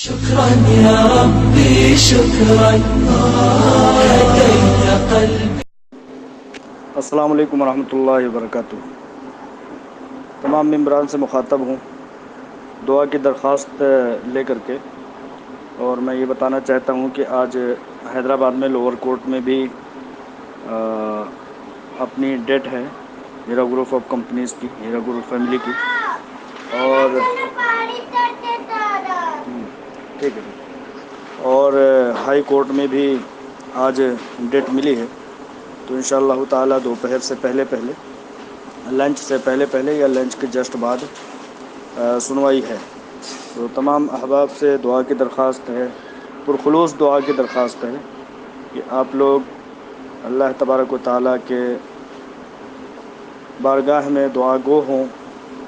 شكرا يا ربي شكرا هديت قلبي. السلام علیکم ورحمۃ اللہ وبرکاتہ. تمام ممبران سے مخاطب ہوں دعا کی درخواست لے کر کے، اور میں یہ بتانا چاہتا ہوں کہ آج حیدرآباد میں لوور کورٹ میں بھی اپنی ڈیٹ ہے ہیرا گروپ آف کمپنیز کی، ہیرا گروپ فیملی کی، اور ٹھیک ہے اور ہائی کورٹ میں بھی آج ڈیٹ ملی ہے. تو انشاء اللہ تعالیٰ دوپہر سے پہلے لنچ سے پہلے یا لنچ کے جسٹ بعد سنوائی ہے. تو تمام احباب سے دعا کی درخواست ہے، پرخلوص دعا کی درخواست ہے کہ آپ لوگ اللہ تبارک و تعالیٰ کے بارگاہ میں دعا گو ہوں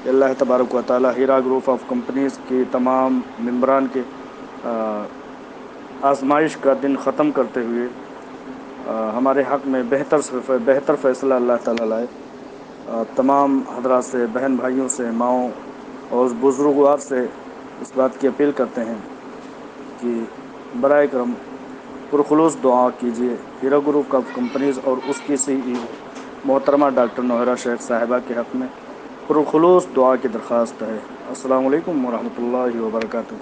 کہ اللہ تبارک و تعالیٰ ہیرا گروپ آف کمپنیز کی تمام ممبران کے آزمائش کا دن ختم کرتے ہوئے ہمارے حق میں بہتر فیصلہ اللہ تعالیٰ لائے. تمام حضرات سے، بہن بھائیوں سے، ماؤں اور بزرگوار سے اس بات کی اپیل کرتے ہیں کہ برائے کرم پرخلوص دعا کیجیے ہیرا گروپ آف کمپنیز اور اس کی سی ای او محترمہ ڈاکٹر نوحرہ شیخ صاحبہ کے حق میں پرخلوص دعا کی درخواست ہے. السلام علیکم ورحمۃ اللہ وبرکاتہ.